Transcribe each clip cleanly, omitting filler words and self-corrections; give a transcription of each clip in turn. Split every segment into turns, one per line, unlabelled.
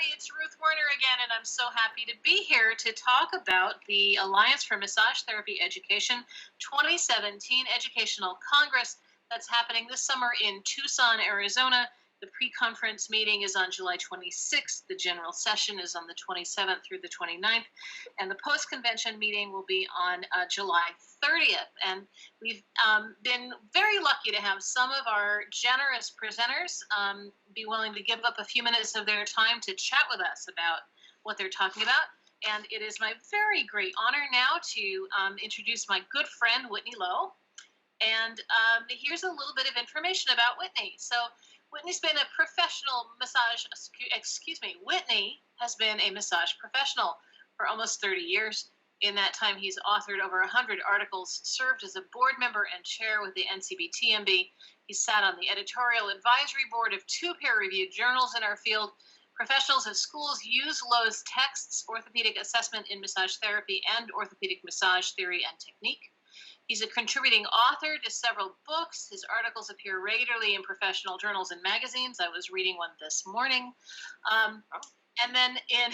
everybody. It's Ruth Werner again, and I'm so happy to be here to talk about the Alliance for Massage Therapy Education 2017 Educational Congress that's happening this summer in Tucson, Arizona. The pre-conference meeting is on July 26th. The general session is on the 27th through the 29th. And the post-convention meeting will be on July 30th. And we've been very lucky to have some of our generous presenters be willing to give up a few minutes of their time to chat with us about what they're talking about. And it is my very great honor now to introduce my good friend, Whitney Lowe. And here's a little bit of information about Whitney. So Whitney's been a professional massage, Whitney has been a massage professional for almost 30 years. In that time, he's authored over 100 articles, served as a board member and chair with the NCBTMB. He sat on the editorial advisory board of 2 peer-reviewed journals in our field. Professionals at schools use Lowe's texts, Orthopedic Assessment in Massage Therapy and Orthopedic Massage Theory and Technique. He's a contributing author to several books. His articles appear regularly in professional journals and magazines. I was reading one this morning. And then in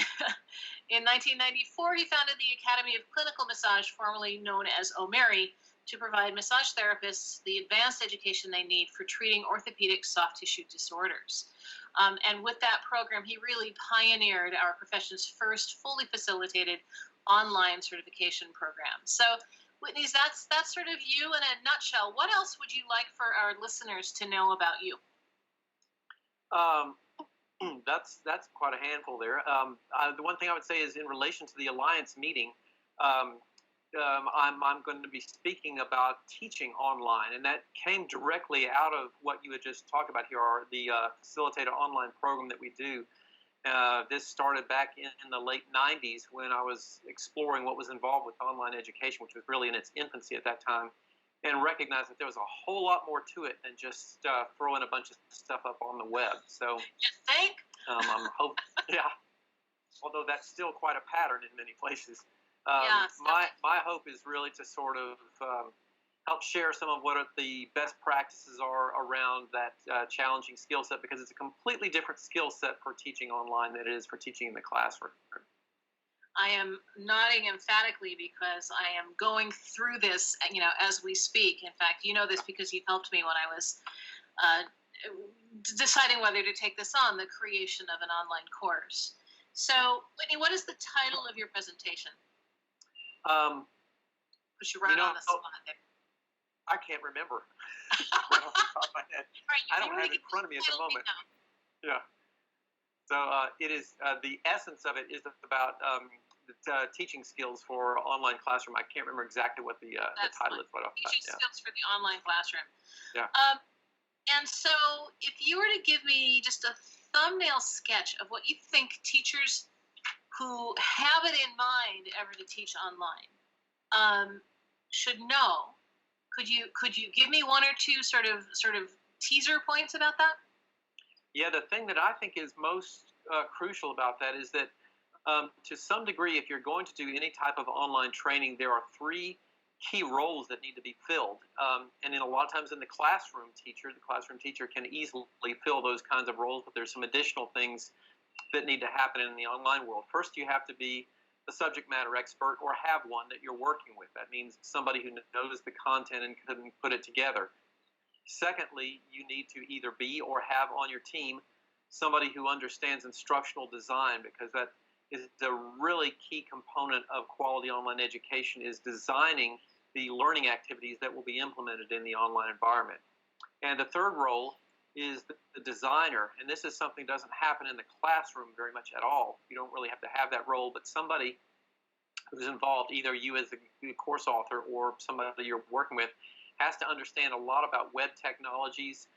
1994, he founded the Academy of Clinical Massage, formerly known as OMERI, to provide massage therapists the advanced education they need for treating orthopedic soft tissue disorders. And with that program, he really pioneered our profession's first fully facilitated online certification program. So Whitney, that's sort of you in a nutshell. What else would you like for our listeners to know about you?
That's quite a handful there. The one thing I would say is in relation to the Alliance meeting, I'm going to be speaking about teaching online, and that came directly out of what you had just talked about here, the facilitated online program that we do. This started back in the late 90s when I was exploring what was involved with online education, which was really in its infancy at that time, and recognized that there was a whole lot more to it than just throwing a bunch of stuff up on the web. So,
you think?
Yeah. Although that's still quite a pattern in many places.
Yes.
My hope is really to sort of help share some of what the best practices are around that challenging skill set, because it's a completely different skill set for teaching online than it is for teaching in the classroom.
I am nodding emphatically because I am going through this, as we speak. In fact, you know this because you helped me when I was deciding whether to take this on, the creation of an online course. So, Whitney, what is the title of your presentation? Push you right on the spot there.
I can't remember. Right off the top of my head.
Right,
I don't have it in front of me at the moment. Yeah. So it is the essence of it is about teaching skills for online classroom. I can't remember exactly what the title is right off the bat.
Teaching skills for the online classroom.
Yeah.
And so if you were to give me just a thumbnail sketch of what you think teachers who have it in mind ever to teach online should know, could you give me one or two sort of teaser points about that?
Yeah, the thing that I think is most crucial about that is that to some degree, if you're going to do any type of online training, there are 3 key roles that need to be filled. And in a lot of times in the classroom teacher can easily fill those kinds of roles, but there's some additional things that need to happen in the online world. First, you have to be a subject matter expert or have one that you're working with. That means somebody who knows the content and can put it together. Secondly, you need to either be or have on your team somebody who understands instructional design, because that is a really key component of quality online education, is designing the learning activities that will be implemented in the online environment. And the third role is the designer, and this is something that doesn't happen in the classroom very much at all. You don't really have to have that role, but somebody who's involved, either you as the course author or somebody you're working with, has to understand a lot about web technologies,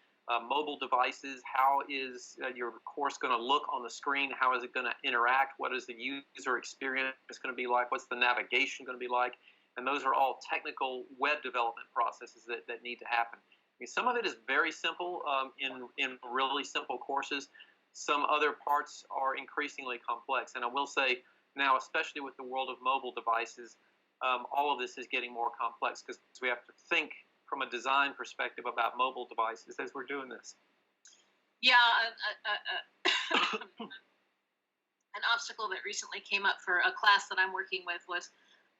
mobile devices. How is your course going to look on the screen? How is it going to interact? What is the user experience going to be like? What's the navigation going to be like? And those are all technical web development processes that need to happen. I mean, some of it is very simple in really simple courses. Some other parts are increasingly complex. And I will say now, especially with the world of mobile devices, all of this is getting more complex because we have to think from a design perspective about mobile devices as we're doing this.
Yeah, article that recently came up for a class that I'm working with was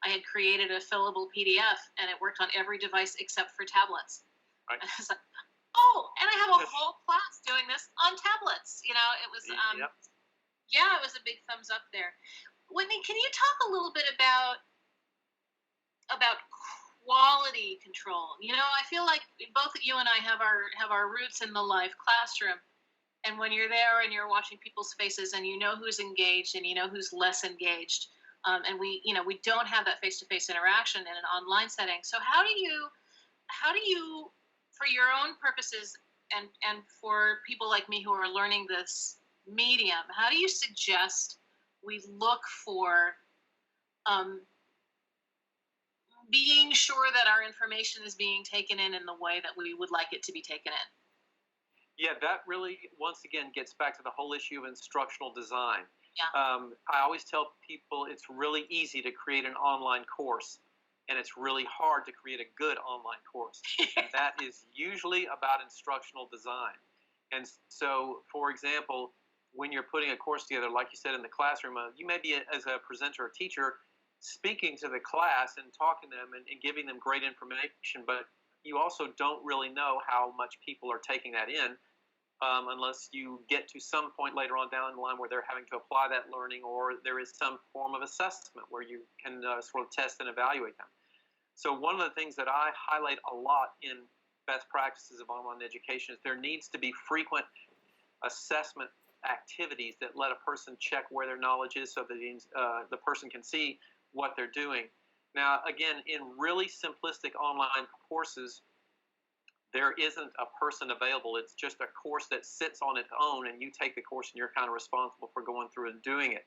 I had created a fillable PDF, and it worked on every device except for tablets.
Right.
And I was like, oh, and I have a whole class doing this on tablets. You know, it was,
Yep.
yeah, it was a big thumbs up there. Whitney, can you talk a little bit about quality control? You know, I feel like both you and I have our roots in the live classroom. And when you're there and you're watching people's faces and you know who's engaged and you know who's less engaged, and we don't have that face-to-face interaction in an online setting. So how do you, for your own purposes and for people like me who are learning this medium, how do you suggest we look for being sure that our information is being taken in the way that we would like it to be taken in?
Yeah, that really, once again, gets back to the whole issue of instructional design.
Yeah.
I always tell people it's really easy to create an online course, and it's really hard to create a good online course. And that is usually about instructional design. And so, for example, when you're putting a course together, like you said, in the classroom, you may be, as a presenter or teacher, speaking to the class and talking to them and giving them great information, but you also don't really know how much people are taking that in unless you get to some point later on down the line where they're having to apply that learning, or there is some form of assessment where you can sort of test and evaluate them. So one of the things that I highlight a lot in best practices of online education is there needs to be frequent assessment activities that let a person check where their knowledge is so that the person can see what they're doing. Now, again, in really simplistic online courses, there isn't a person available. It's just a course that sits on its own, and you take the course and you're kind of responsible for going through and doing it.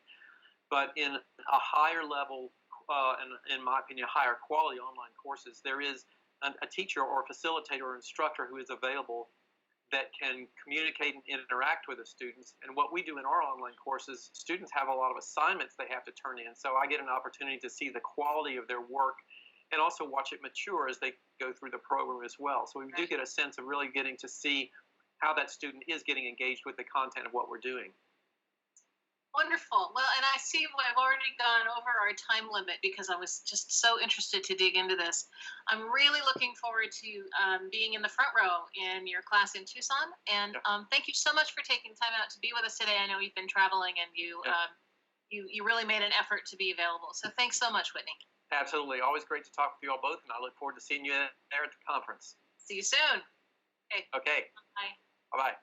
But in a higher level, and in my opinion, higher quality online courses, there is a teacher or a facilitator or instructor who is available that can communicate and interact with the students. And what we do in our online courses, students have a lot of assignments they have to turn in. So I get an opportunity to see the quality of their work and also watch it mature as they go through the program as well. So we do get a sense of really getting to see how that student is getting engaged with the content of what we're doing.
Wonderful. Well, and I see I've already gone over our time limit because I was just so interested to dig into this. I'm really looking forward to being in the front row in your class in Tucson. And thank you so much for taking time out to be with us today. I know you've been traveling, and you really made an effort to be available. So thanks so much, Whitney.
Absolutely. Always great to talk with you all both, and I look forward to seeing you there at the conference.
See you soon.
Okay.
Bye.
Bye-bye.